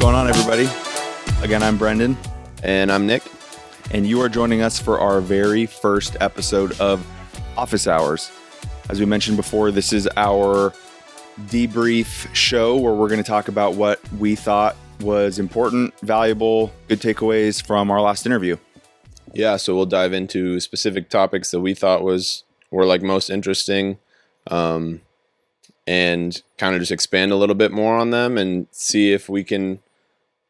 going on, everybody? Again, I'm Brendan. And I'm Nick. And you are joining us for our very first episode of Office Hours. As we mentioned before, this is our debrief show where we're going to talk about what we thought was important, valuable, good takeaways from our last interview. Yeah, so we'll dive into specific topics that we thought were like most interesting, and kind of just expand a little bit more on them and see if we can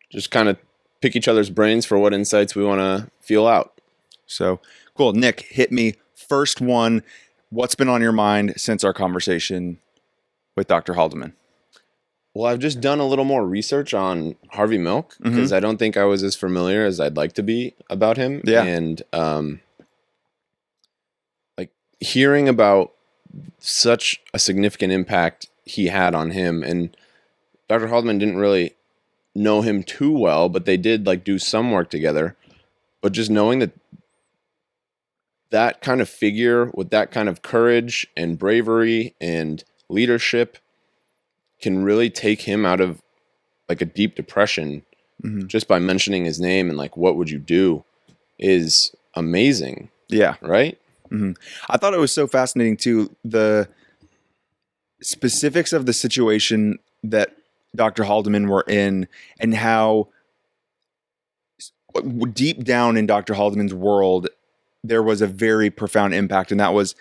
just kind of pick each other's brains for what insights we want to feel out. So, cool. Nick, hit me. First one, what's been on your mind since our conversation with Dr. Haldeman? Well, I've just done a little more research on Harvey Milk because I don't think I was as familiar as I'd like to be about him. Yeah. And like hearing about such a significant impact he had on him, and Dr. Haldeman didn't really know him too well, but they did like do some work together. But just knowing that kind of figure with that kind of courage and bravery and leadership can really take him out of like a deep depression just by mentioning his name and like, what would you do, is amazing. Yeah. Right? I thought it was so fascinating too, the specifics of the situation that Dr. Haldeman were in and how deep down in Dr. Haldeman's world, there was a very profound impact. And that was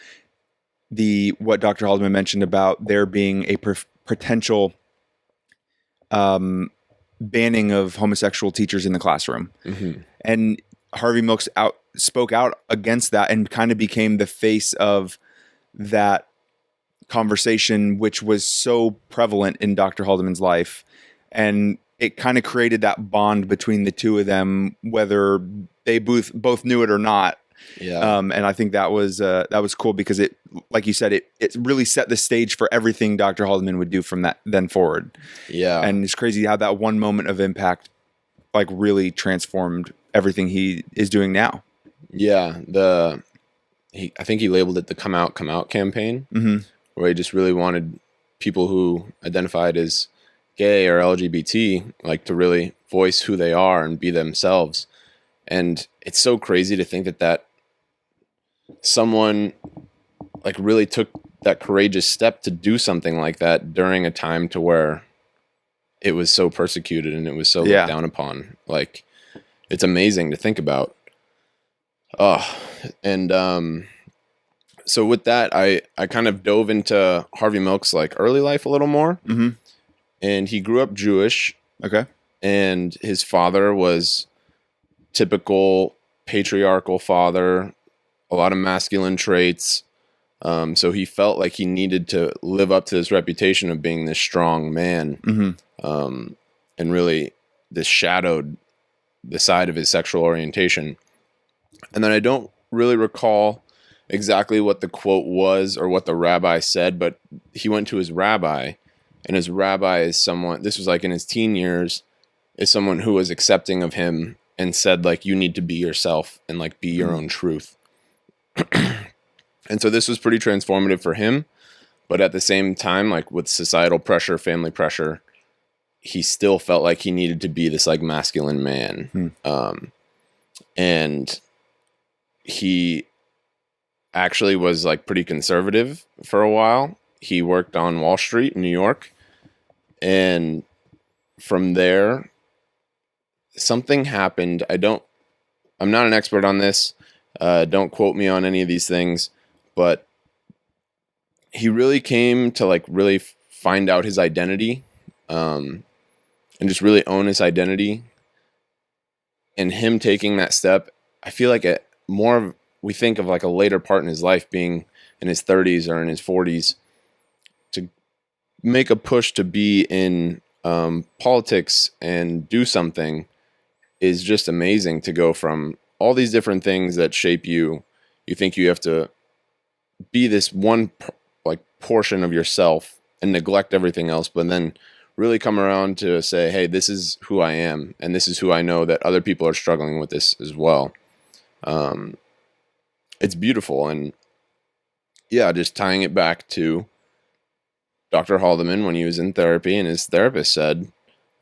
what Dr. Haldeman mentioned about there being a potential banning of homosexual teachers in the classroom. And Harvey Milk spoke out against that and kind of became the face of that conversation, which was so prevalent in Dr. Haldeman's life. And it kind of created that bond between the two of them, whether they both knew it or not. Yeah. And I think that was cool because it, like you said, it really set the stage for everything Dr. Haldeman would do from that then forward. Yeah. And it's crazy how that one moment of impact like really transformed everything he is doing now. Yeah. I think he labeled it the Come Out campaign, where he just really wanted people who identified as gay or LGBT like to really voice who they are and be themselves. And it's so crazy to think that someone like really took that courageous step to do something like that during a time to where it was so persecuted and it was so looked down upon. Like, it's amazing to think about. So with that, I kind of dove into Harvey Milk's like early life a little more. And he grew up Jewish. Okay. And his father was typical patriarchal father, a lot of masculine traits. So he felt like he needed to live up to this reputation of being this strong man. And really this shadowed the side of his sexual orientation. And then I don't really recall exactly what the quote was or what the rabbi said, but he went to his rabbi, and his rabbi is someone, this was like in his teen years, is someone who was accepting of him and said like, you need to be yourself and like be your own truth. And so this was pretty transformative for him, but at the same time, like with societal pressure, family pressure, he still felt like he needed to be this like masculine man. And he actually was like pretty conservative for a while. He worked on Wall Street in New York. And from there, something happened. I'm not an expert on this. Don't quote me on any of these things, but he really came to like really find out his identity, and just really own his identity. And him taking that step, I feel like we think of like a later part in his life being in his 30s or in his 40s to make a push to be in politics and do something is just amazing. To go from all these different things that shape you think you have to be this one like portion of yourself and neglect everything else, but then really come around to say, hey, this is who I am, and this is who I know that other people are struggling with this as well. It's beautiful. And yeah, just tying it back to Dr. Haldeman when he was in therapy, and his therapist said,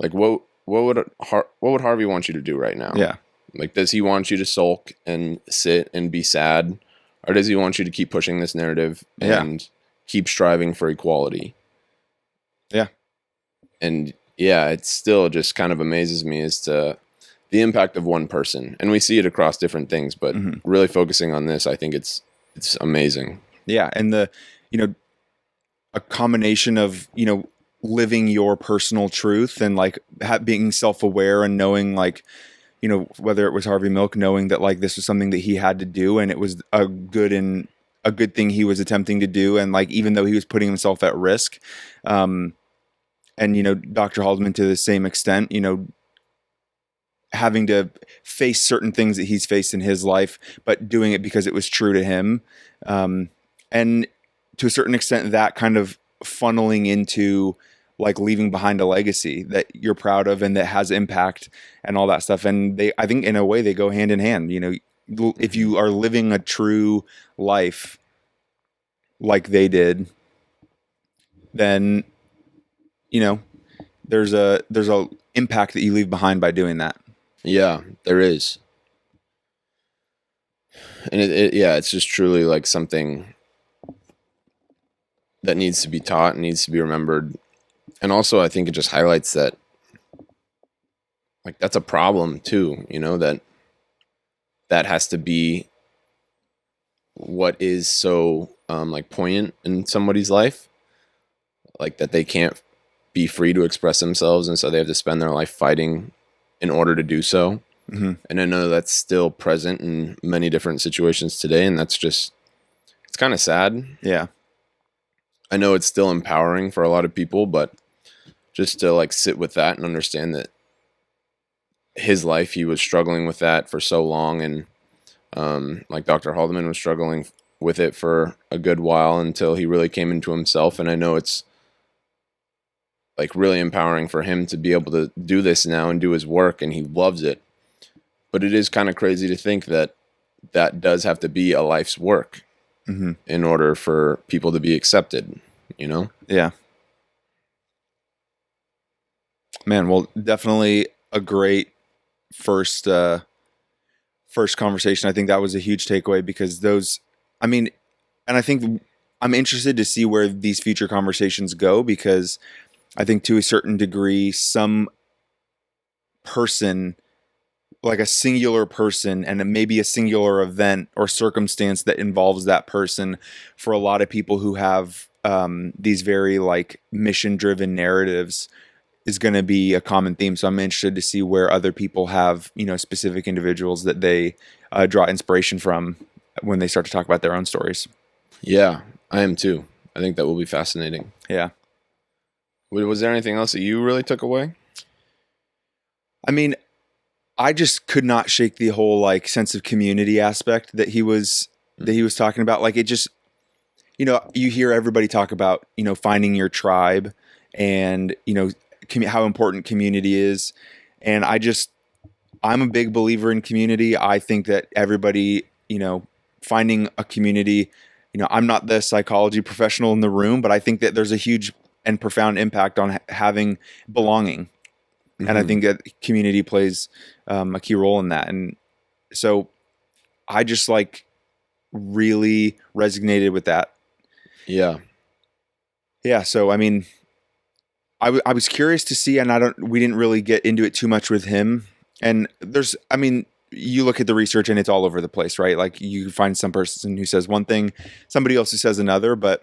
like, what what would Harvey want you to do right now? Yeah. Like, does he want you to sulk and sit and be sad, or does he want you to keep pushing this narrative and keep striving for equality? Yeah. And yeah, it still just kind of amazes me as to the impact of one person, and we see it across different things, but really focusing on this, I think it's amazing. Yeah, and a combination of living your personal truth and like being self-aware and knowing like whether it was Harvey Milk, knowing that like this was something that he had to do and it was a good thing he was attempting to do, and like even though he was putting himself at risk, and Dr. Haldeman to the same extent, having to face certain things that he's faced in his life, but doing it because it was true to him. And to a certain extent, that kind of funneling into like leaving behind a legacy that you're proud of and that has impact and all that stuff. And I think in a way they go hand in hand. If you are living a true life like they did, then, there's a impact that you leave behind by doing that. Yeah, there is. And it's just truly like something that needs to be taught and needs to be remembered. And also I think it just highlights that like that's a problem too, that has to be what is so like poignant in somebody's life, like that they can't be free to express themselves, and so they have to spend their life fighting in order to do so. Mm-hmm. And I know that's still present in many different situations today, and that's just, it's kind of sad. Yeah. I know it's still empowering for a lot of people, but just to like sit with that and understand that his life, he was struggling with that for so long, and like Dr. Haldeman was struggling with it for a good while until he really came into himself. And I know it's like really empowering for him to be able to do this now and do his work, and he loves it. But it is kind of crazy to think that that does have to be a life's work in order for people to be accepted, Yeah. Man, well, definitely a great first conversation. I think that was a huge takeaway because and I think I'm interested to see where these future conversations go, because I think to a certain degree, some person, like a singular person and maybe a singular event or circumstance that involves that person, for a lot of people who have these very like mission-driven narratives, is going to be a common theme. So I'm interested to see where other people have, specific individuals that they draw inspiration from when they start to talk about their own stories. Yeah, I am too. I think that will be fascinating. Yeah. Was there anything else that you really took away? I mean, I just could not shake the whole like sense of community aspect that he was talking about. Like it just, you hear everybody talk about, finding your tribe and, how important community is. And I'm a big believer in community. I think that everybody, finding a community, I'm not the psychology professional in the room, but I think that there's a huge and profound impact on having belonging. And I think that community plays a key role in that. And so I just like really resonated with that. Yeah. Yeah. So, I mean, I was curious to see, and we didn't really get into it too much with him. And you look at the research and it's all over the place, right? Like you find some person who says one thing, somebody else who says another, but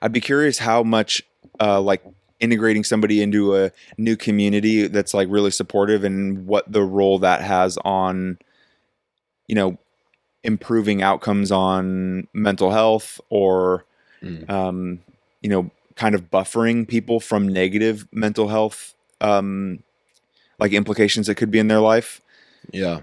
I'd be curious how much, like integrating somebody into a new community that's like really supportive, and what the role that has on, improving outcomes on mental health, or, kind of buffering people from negative mental health, like implications that could be in their life. Yeah.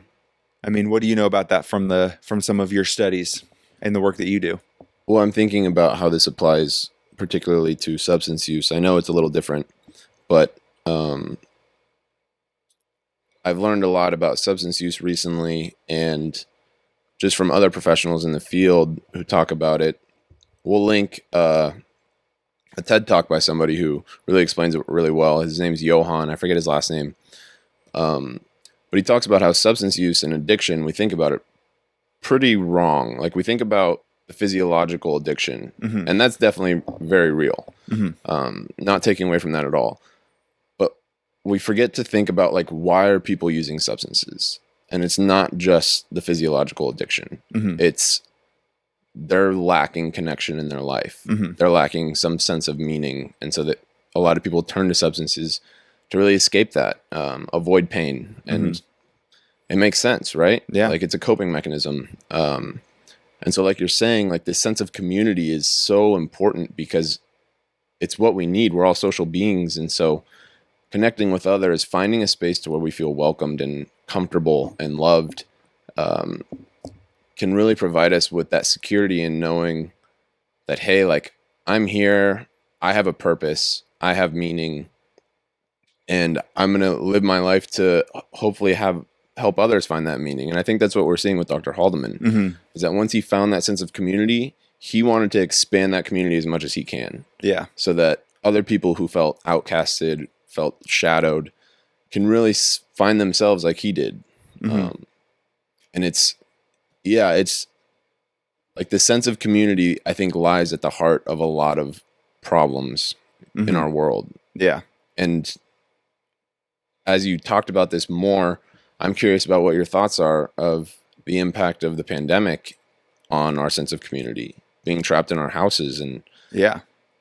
I mean, what do you know about that from some of your studies and the work that you do? Well, I'm thinking about how this applies particularly to substance use. I know it's a little different, but I've learned a lot about substance use recently, and just from other professionals in the field who talk about it. We'll link a TED talk by somebody who really explains it really well. His name's Johan. I forget his last name. But he talks about how substance use and addiction, we think about it pretty wrong. Like we think about the physiological addiction, and that's definitely very real. Not taking away from that at all. But we forget to think about like, why are people using substances? And it's not just the physiological addiction. It's they're lacking connection in their life. They're lacking some sense of meaning. And so that a lot of people turn to substances to really escape that, avoid pain. And it makes sense, right? Yeah. Like it's a coping mechanism. And so like you're saying, like this sense of community is so important because it's what we need. We're all social beings. And so connecting with others, finding a space to where we feel welcomed and comfortable and loved, can really provide us with that security in knowing that, hey, like I'm here, I have a purpose, I have meaning, and I'm going to live my life to hopefully help others find that meaning. And I think that's what we're seeing with Dr. Haldeman, is that once he found that sense of community, he wanted to expand that community as much as he can. Yeah. So that other people who felt outcasted, felt shadowed, can really find themselves like he did. And it's like the sense of community, I think, lies at the heart of a lot of problems in our world. Yeah. And as you talked about this more, I'm curious about what your thoughts are of the impact of the pandemic on our sense of community, being trapped in our houses and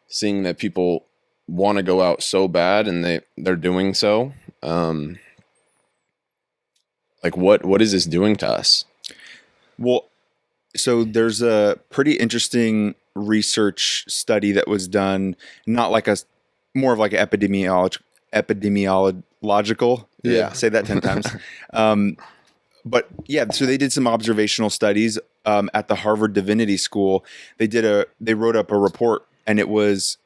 seeing that people want to go out so bad and they're doing so. Like what is this doing to us? Well, so there's a pretty interesting research study that was done, not like more of like an epidemiological. Say that 10 times. But yeah, so they did some observational studies at the Harvard Divinity School. They wrote up a report, and it was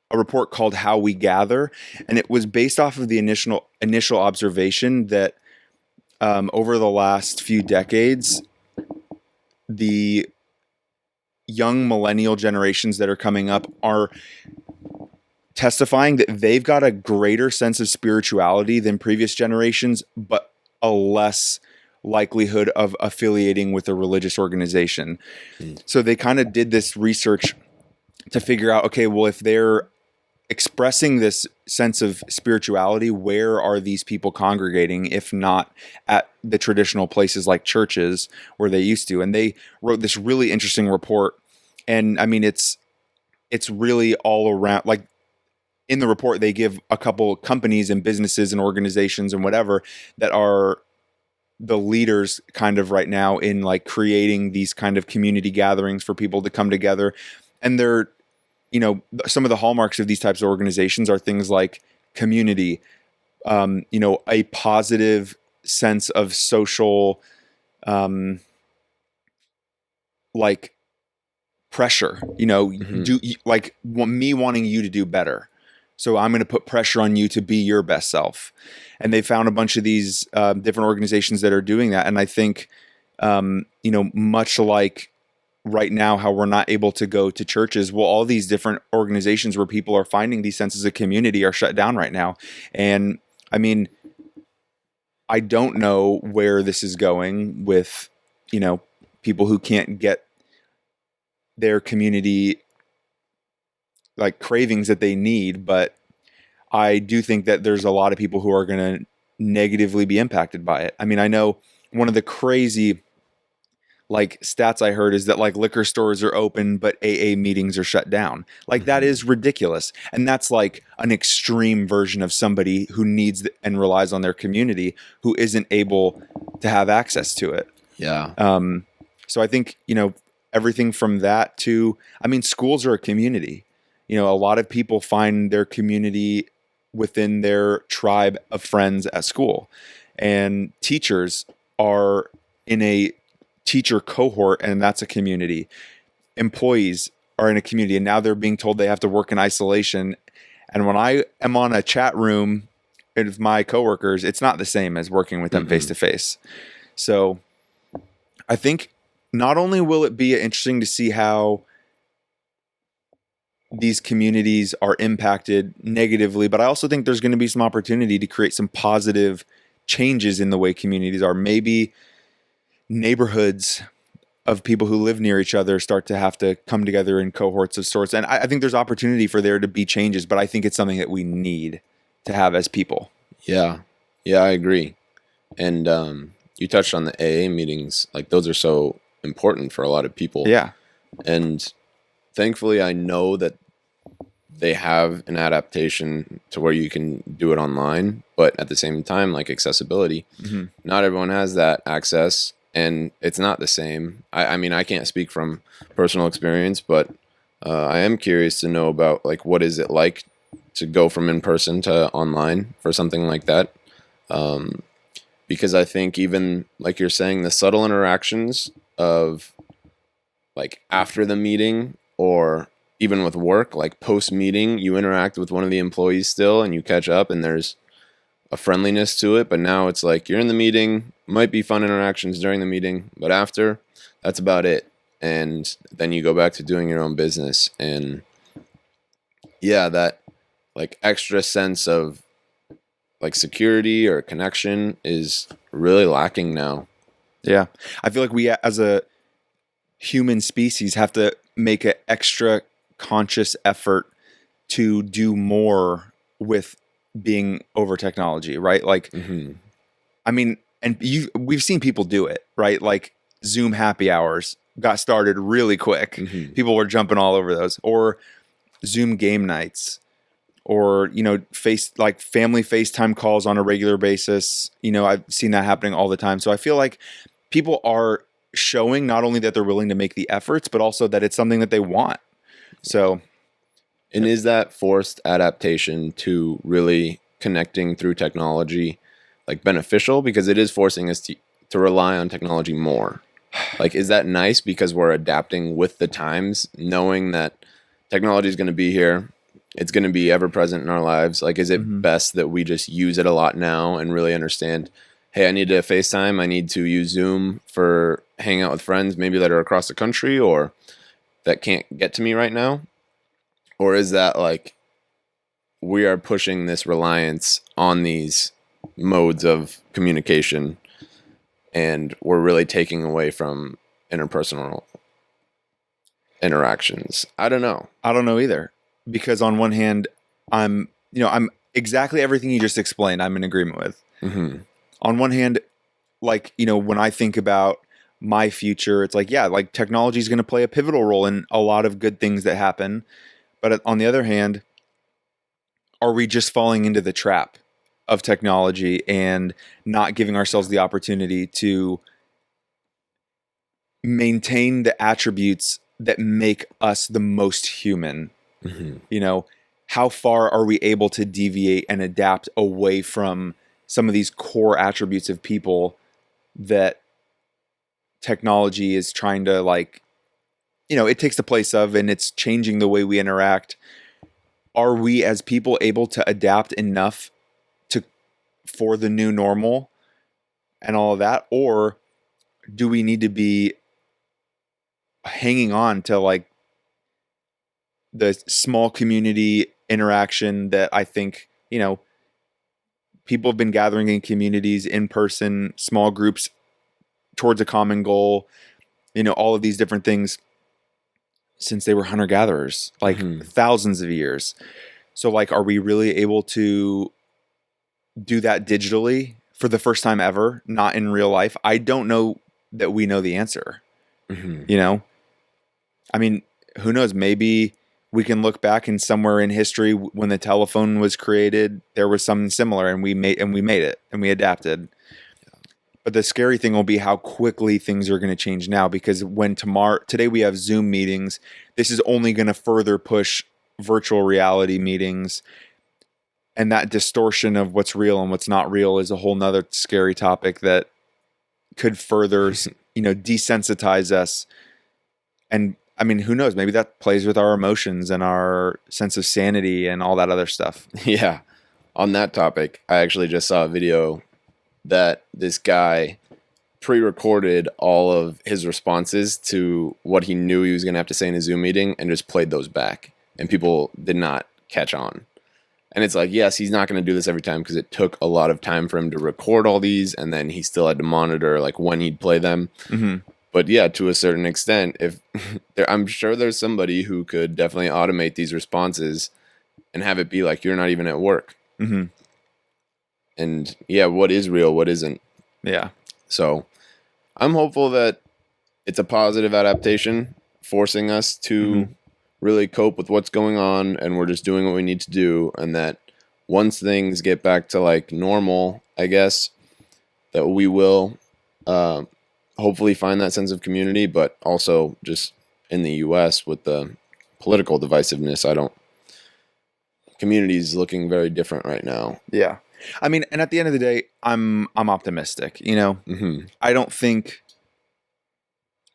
a report called How We Gather, and it was based off of the initial observation that over the last few decades, the young millennial generations that are coming up are testifying that they've got a greater sense of spirituality than previous generations, but a less likelihood of affiliating with a religious organization. So they kind of did this research to figure out, okay, well, if they're expressing this sense of spirituality, where are these people congregating, if not at the traditional places like churches where they used to? And they wrote this really interesting report. And I mean, it's really all around, like in the report, they give a couple companies and businesses and organizations and whatever that are the leaders kind of right now in like creating these kind of community gatherings for people to come together. And they're, some of the hallmarks of these types of organizations are things like community, a positive sense of social, like pressure, me wanting you to do better. So I'm going to put pressure on you to be your best self. And they found a bunch of these different organizations that are doing that. And I think, much like right now, how we're not able to go to churches, well, all these different organizations where people are finding these senses of community are shut down right now. And I mean, I don't know where this is going with, people who can't get their community like cravings that they need, but I do think that there's a lot of people who are going to negatively be impacted by it. I mean, I know one of the crazy like stats I heard is that like liquor stores are open, but AA meetings are shut down. Like that is ridiculous. And that's like an extreme version of somebody who needs and relies on their community who isn't able to have access to it. Yeah. So I think, everything from that to, I mean, schools are a community. A lot of people find their community within their tribe of friends at school, and teachers are in a teacher cohort, and that's a community. Employees are in a community, and now they're being told they have to work in isolation. And when I am on a chat room with my coworkers, it's not the same as working with them face to face. So I think not only will it be interesting to see how these communities are impacted negatively, but I also think there's going to be some opportunity to create some positive changes in the way communities are. Maybe neighborhoods of people who live near each other start to have to come together in cohorts of sorts. And I think there's opportunity for there to be changes, but I think it's something that we need to have as people. Yeah. Yeah, I agree. And you touched on the AA meetings. Like, those are so important for a lot of people. Yeah. And thankfully, I know that they have an adaptation to where you can do it online, but at the same time, like accessibility, not everyone has that access, and it's not the same. I mean, I can't speak from personal experience, but I am curious to know about, like, what is it like to go from in person to online for something like that? Because I think, even like you're saying, the subtle interactions of, like, after the meeting, or even with work, like post meeting, you interact with one of the employees still and you catch up and there's a friendliness to it. But now it's like, you're in the meeting, might be fun interactions during the meeting, but after, that's about it. And then you go back to doing your own business. And yeah, that like extra sense of like security or connection is really lacking now. Yeah. I feel like we as a human species have to make an extra conscious effort to do more with being over technology, right? Like, I mean, and we've seen people do it, right? Like Zoom happy hours got started really quick. People were jumping all over those, or Zoom game nights, or, you know, family FaceTime calls on a regular basis. You know, I've seen that happening all the time. So I feel like people are showing not only that they're willing to make the efforts, but also that it's something that they want. So, and is that forced adaptation to really connecting through technology like beneficial, because it is forcing us to rely on technology more? Like, is that nice because we're adapting with the times, knowing that technology is going to be here, it's going to be ever present in our lives? Like, is it best that we just use it a lot now and really understand, hey, I need to FaceTime, I need to use Zoom for hanging out with friends maybe that are across the country or that can't get to me right now? Or is that like, we are pushing this reliance on these modes of communication and we're really taking away from interpersonal interactions? I don't know. I don't know either, because on one hand, I'm exactly everything you just explained, I'm in agreement with. On one hand, like, you know, when I think about my future, it's like, yeah, like technology is going to play a pivotal role in a lot of good things that happen. But on the other hand, are we just falling into the trap of technology and not giving ourselves the opportunity to maintain the attributes that make us the most human? You know, how far are we able to deviate and adapt away from some of these core attributes of people that technology is trying to, like, you know, it takes the place of, and it's changing the way we interact? Are we as people able to adapt enough for the new normal and all of that? Or do we need to be hanging on to like the small community interaction that I think, you know, people have been gathering in communities, in person, small groups towards a common goal, you know, all of these different things since they were hunter-gatherers, like thousands of years. So like, are we really able to do that digitally for the first time ever, not in real life? I don't know that we know the answer. You know, I mean, who knows? Maybe we can look back and somewhere in history when the telephone was created, there was something similar, and we made it and we adapted. But the scary thing will be how quickly things are going to change now, because when today we have Zoom meetings, this is only going to further push virtual reality meetings. And that distortion of what's real and what's not real is a whole nother scary topic that could further, you know, desensitize us. And I mean, who knows? Maybe that plays with our emotions and our sense of sanity and all that other stuff. Yeah. On that topic, I actually just saw a video that this guy pre-recorded all of his responses to what he knew he was going to have to say in a Zoom meeting and just played those back. and people did not catch on. And it's like, yes, he's not going to do this every time because it took a lot of time for him to record all these, and then he still had to monitor like when he'd play them. But yeah, to a certain extent, if I'm sure there's somebody who could definitely automate these responses and have it be like you're not even at work. And yeah, what is real, what isn't. Yeah. So I'm hopeful that it's a positive adaptation, forcing us to really cope with what's going on, and we're just doing what we need to do. And that once things get back to like normal, I guess, that we will hopefully find that sense of community. But also just in the US with the political divisiveness, community is looking very different right now. Yeah. I mean, and at the end of the day, I'm optimistic, you know. I don't think,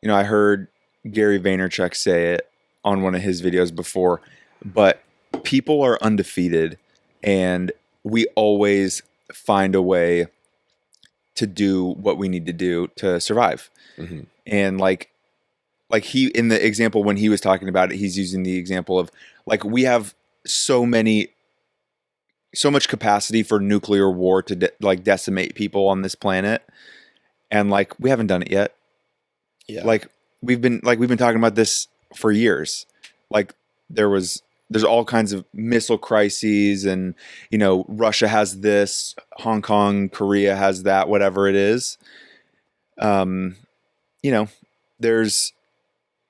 you know, I heard Gary Vaynerchuk say it on one of his videos before, but people are undefeated and we always find a way to do what we need to do to survive. And like he, in the example when he was talking about it, he's using the example of like, we have so much capacity for nuclear war to decimate people on this planet. And like, we haven't done it yet. Yeah. Like we've been talking about this for years. Like there's all kinds of missile crises, and, you know, Russia has this, Hong Kong, Korea has that, whatever it is. You know, there's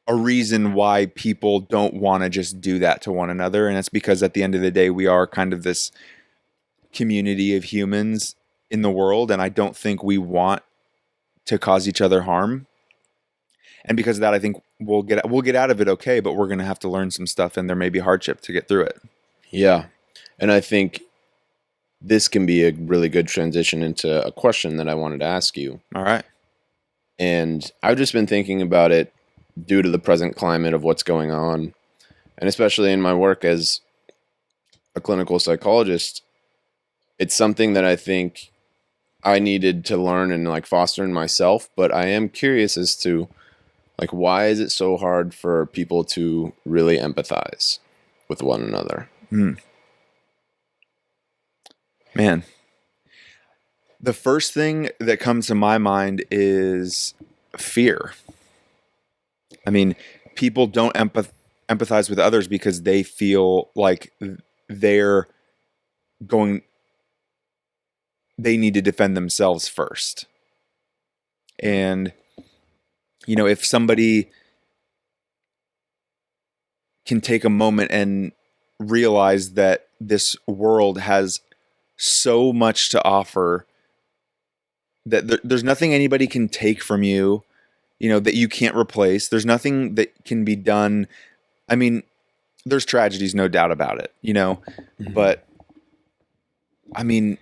a reason why people don't want to just do that to one another. And it's because at the end of the day, we are kind of this community of humans in the world. And I don't think we want to cause each other harm. And because of that, I think we'll get out of it okay, but we're going to have to learn some stuff, and there may be hardship to get through it. Yeah. And I think this can be a really good transition into a question that I wanted to ask you. All right. And I've just been thinking about it due to the present climate of what's going on, and especially in my work as a clinical psychologist, it's something that I think I needed to learn and like foster in myself. But I am curious as to like, why is it so hard for people to really empathize with one another? Man, the first thing that comes to my mind is fear. I mean, people don't empathize with others because they feel like they need to defend themselves first. And, you know, if somebody can take a moment and realize that this world has so much to offer, that there's nothing anybody can take from you, you know, that you can't replace. There's nothing that can be done. I mean, there's tragedies, no doubt about it, you know, but I mean,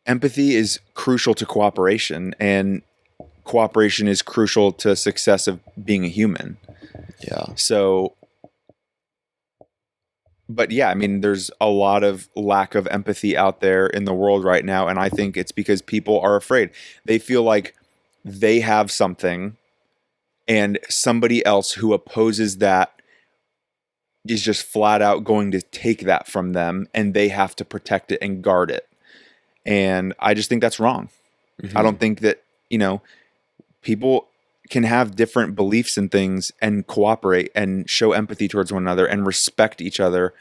empathy is crucial to cooperation, and cooperation is crucial to success of being a human. Yeah. So, but yeah, I mean, there's a lot of lack of empathy out there in the world right now. And I think it's because people are afraid. They feel like they have something, and somebody else who opposes that is just flat out going to take that from them, and they have to protect it and guard it. And I just think that's wrong. I don't think that, you know, people can have different beliefs and things and cooperate and show empathy towards one another and respect each other.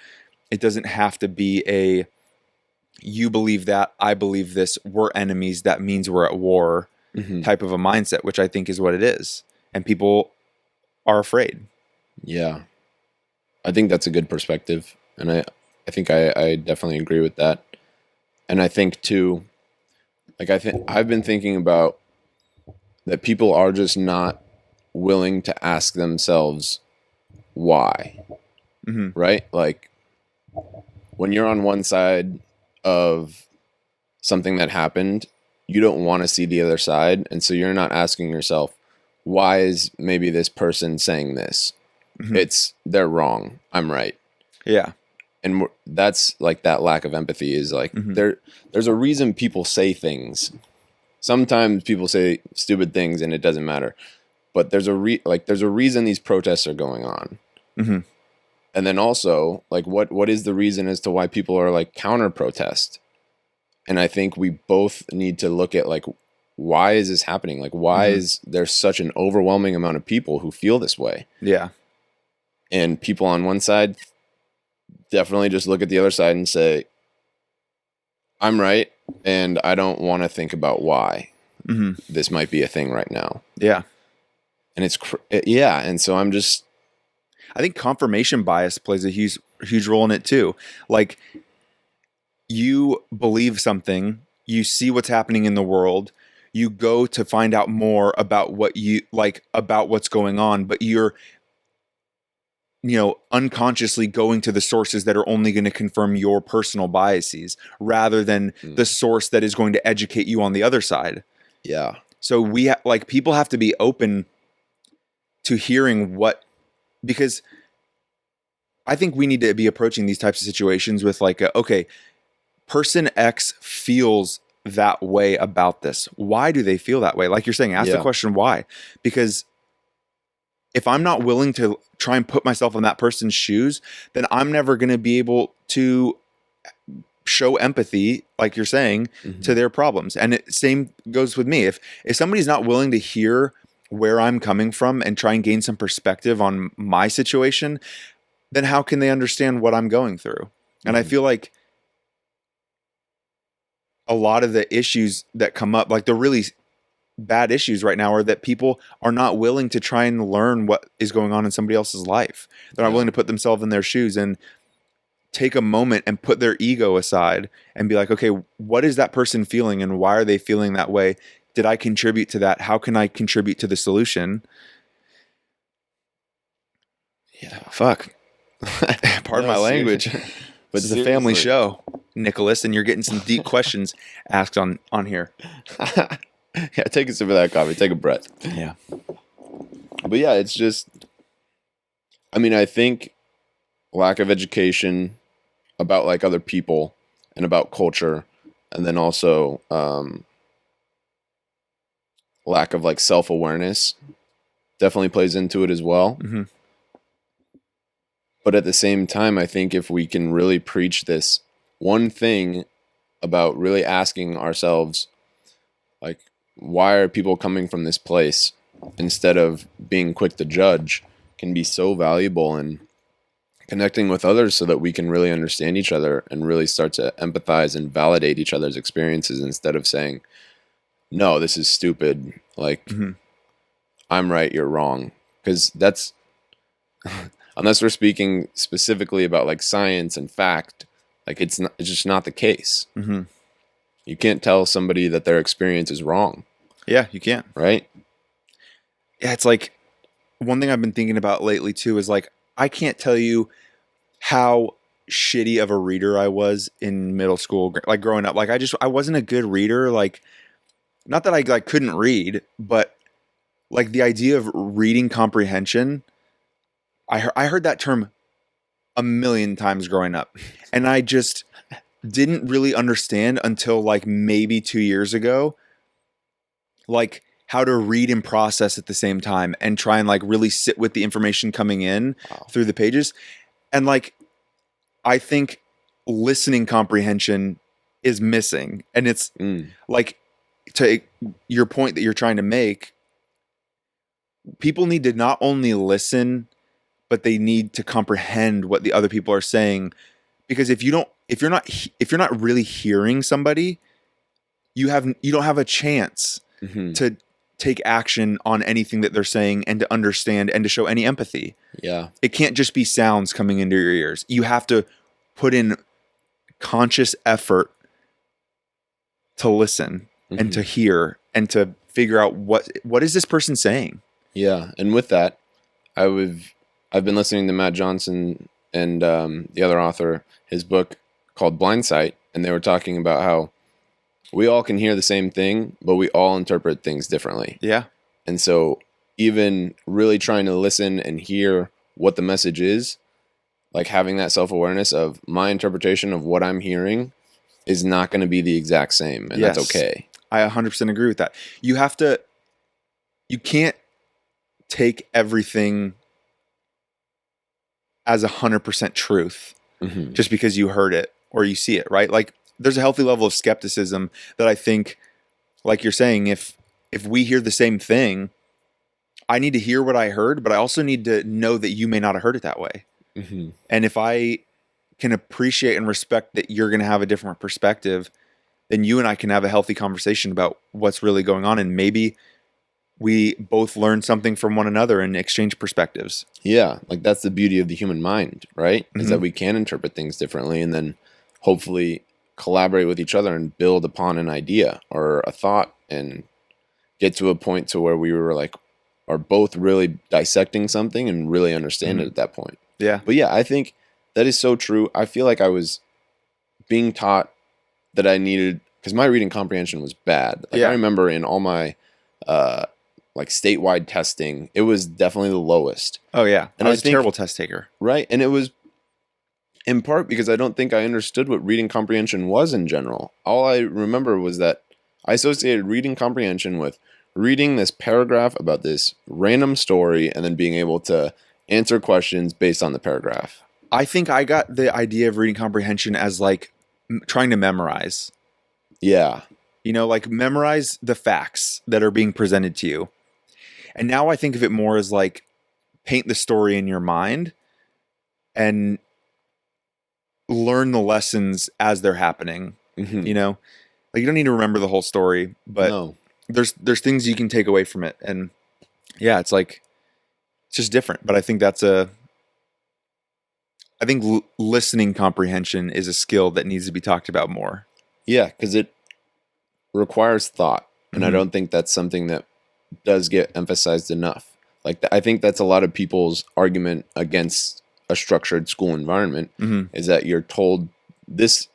It doesn't have to be you believe that, I believe this, we're enemies, that means we're at war type of a mindset, which I think is what it is. And people are afraid. Yeah. I think that's a good perspective. And I think I definitely agree with that. And I think too, like I've been thinking about that people are just not willing to ask themselves why, right? Like when you're on one side of something that happened, you don't want to see the other side. And so you're not asking yourself, why is maybe this person saying this? They're wrong, I'm right. Yeah. And that's like that lack of empathy is like there's a reason people say things. Sometimes people say stupid things and it doesn't matter, but there's a reason these protests are going on. Mhm. And then also, like, what is the reason as to why people are like counter protest? And I think we both need to look at like, why is this happening? Like, why is there such an overwhelming amount of people who feel this way? Yeah. And people on one side definitely just look at the other side and say, I'm right, and I don't want to think about why this might be a thing right now. Yeah. And yeah. And so I think confirmation bias plays a huge role in it too. Like, you believe something, you see what's happening in the world, you go to find out more about about what's going on, but you're unconsciously going to the sources that are only going to confirm your personal biases rather than the source that is going to educate you on the other side. Yeah. So people have to be open to hearing because I think we need to be approaching these types of situations with like, okay, person X feels that way about this. Why do they feel that way? Like you're saying, ask the question why. Because if I'm not willing to try and put myself in that person's shoes, then I'm never going to be able to show empathy, like you're saying, to their problems. And same goes with me. If somebody's not willing to hear where I'm coming from and try and gain some perspective on my situation, then how can they understand what I'm going through? And I feel like a lot of the issues that come up, like the really bad issues right now, are that people are not willing to try and learn what is going on in somebody else's life. They're not willing to put themselves in their shoes and take a moment and put their ego aside and be like, okay, what is that person feeling and why are they feeling that way? Did I contribute to that? How can I contribute to the solution? Yeah. Fuck. Pardon my language. But it's a family show, Nicholas, and you're getting some deep questions asked on here. Yeah, take a sip of that coffee. Take a breath. Yeah. But yeah, it's just, I mean, I think lack of education about like other people and about culture, and then also lack of like self-awareness definitely plays into it as well. But at the same time, I think if we can really preach this one thing about really asking ourselves, like, why are people coming from this place, instead of being quick to judge, can be so valuable in connecting with others so that we can really understand each other and really start to empathize and validate each other's experiences, instead of saying, no, this is stupid. Like, I'm right, you're wrong. Because that's, unless we're speaking specifically about like science and fact, like it's just not the case. You can't tell somebody that their experience is wrong. Yeah, you can't. Right? Yeah, it's like one thing I've been thinking about lately too is like, I can't tell you how shitty of a reader I was in middle school, like growing up. Like I wasn't a good reader. Like, not that I like couldn't read, but like the idea of reading comprehension, I heard that term a million times growing up, and I just didn't really understand until like maybe 2 years ago, like how to read and process at the same time and try and like really sit with the information coming in through the pages. And like, I think listening comprehension is missing. And it's like, to your point that you're trying to make, people need to not only listen, but they need to comprehend what the other people are saying. Because if you're not really hearing somebody, you don't have a chance to take action on anything that they're saying and to understand and to show any empathy. Yeah. It can't just be sounds coming into your ears. You have to put in conscious effort to listen and to hear and to figure out what is this person saying. Yeah. And with that, I've been listening to Matt Johnson and the other author, his book called Blind Sight, and they were talking about how we all can hear the same thing, but we all interpret things differently. Yeah. And so even really trying to listen and hear what the message is, like having that self-awareness of my interpretation of what I'm hearing is not going to be the exact same, and that's okay. I 100% agree with that. You can't take everything as 100% truth just because you heard it or you see it, right? Like there's a healthy level of skepticism that I think, like you're saying, if we hear the same thing, I need to hear what I heard, but I also need to know that you may not have heard it that way. And if I can appreciate and respect that you're going to have a different perspective, then you and I can have a healthy conversation about what's really going on. And maybe we both learn something from one another and exchange perspectives. Yeah. Like that's the beauty of the human mind, right? Is that we can interpret things differently and then hopefully collaborate with each other and build upon an idea or a thought and get to a point to where we were like, are both really dissecting something and really understand it at that point. Yeah. But yeah, I think that is so true. I feel like I was being taught that I needed, because my reading comprehension was bad. Like I remember in all my like statewide testing, it was definitely the lowest. Oh yeah. And I was a terrible test taker. Right. And it was in part because I don't think I understood what reading comprehension was in general. All I remember was that I associated reading comprehension with reading this paragraph about this random story and then being able to answer questions based on the paragraph. I think I got the idea of reading comprehension as like trying to memorize. Yeah. You know, like memorize the facts that are being presented to you. And now I think of it more as like paint the story in your mind and learn the lessons as they're happening. You know, like you don't need to remember the whole story, but there's things you can take away from it. And yeah, it's like, it's just different. But I think listening comprehension is a skill that needs to be talked about more. Yeah, because it requires thought. And I don't think that's something that does get emphasized enough. Like I think that's a lot of people's argument against a structured school environment is that you're told this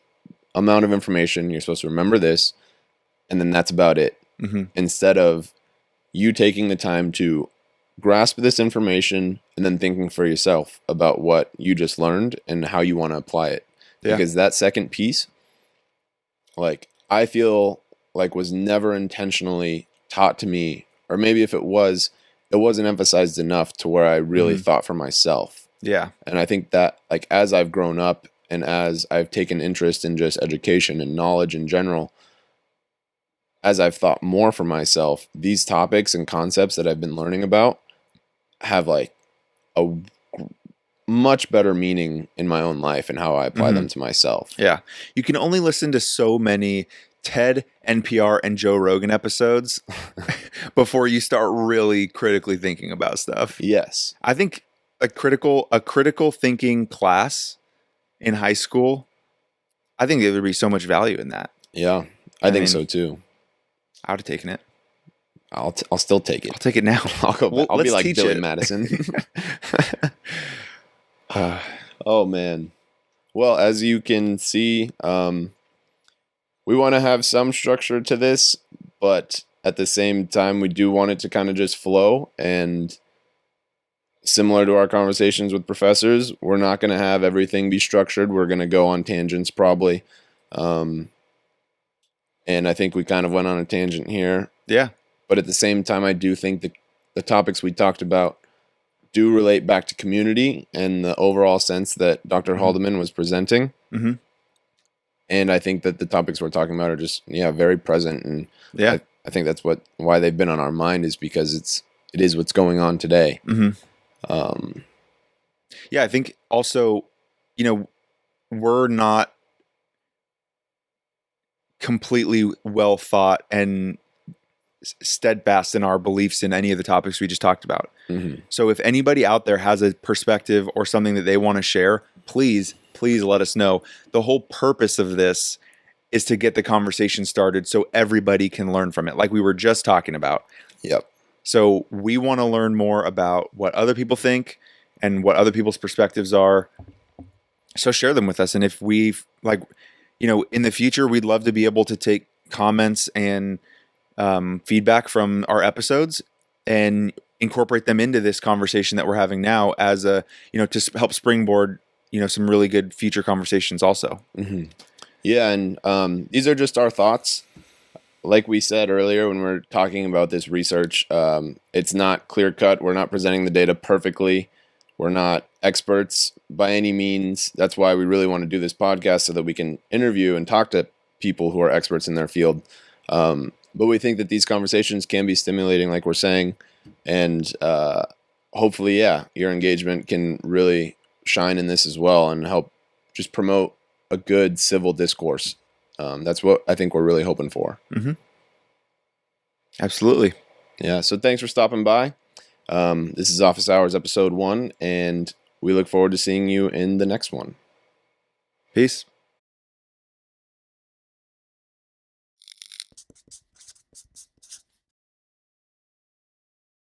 amount of information, you're supposed to remember this, and then that's about it. Instead of you taking the time to grasp this information and then thinking for yourself about what you just learned and how you want to apply it. Because that second piece, like I feel like was never intentionally taught to me, or maybe if it was, it wasn't emphasized enough to where I really thought for myself. Yeah. And I think that like as I've grown up and as I've taken interest in just education and knowledge in general, as I've thought more for myself, these topics and concepts that I've been learning about have like a much better meaning in my own life and how I apply them to myself. Yeah. You can only listen to so many TED, NPR, and Joe Rogan episodes before you start really critically thinking about stuff. Yes. I think a critical thinking class in high school, I think there would be so much value in that. Yeah, I think so too. I would have taken it. I'll still take it. I'll take it now. I'll be like Billy Madison. Oh man. Well, as you can see, we want to have some structure to this, but at the same time, we do want it to kind of just flow. And similar to our conversations with professors, we're not going to have everything be structured. We're going to go on tangents probably. And I think we kind of went on a tangent here. Yeah. But at the same time, I do think the topics we talked about do relate back to community and the overall sense that Dr. Haldeman was presenting. And I think that the topics we're talking about are just, very present. And I think that's why they've been on our mind, is because it is what's going on today. Yeah, I think also, we're not completely well thought and steadfast in our beliefs in any of the topics we just talked about. So if anybody out there has a perspective or something that they want to share, please let us know. The whole purpose of this is to get the conversation started so everybody can learn from it, like we were just talking about. Yep. So we want to learn more about what other people think and what other people's perspectives are. So share them with us. And if we've in the future, we'd love to be able to take comments and feedback from our episodes and incorporate them into this conversation that we're having now as to help springboard, some really good future conversations also. Yeah. And these are just our thoughts. Like we said earlier, when we're talking about this research, it's not clear cut. We're not presenting the data perfectly. We're not experts by any means. That's why we really want to do this podcast, so that we can interview and talk to people who are experts in their field. But we think that these conversations can be stimulating, like we're saying, and hopefully, your engagement can really shine in this as well and help just promote a good civil discourse. That's what I think we're really hoping for. Mm-hmm. Absolutely. Yeah. So thanks for stopping by. This is Office Hours episode 1, and we look forward to seeing you in the next one. Peace.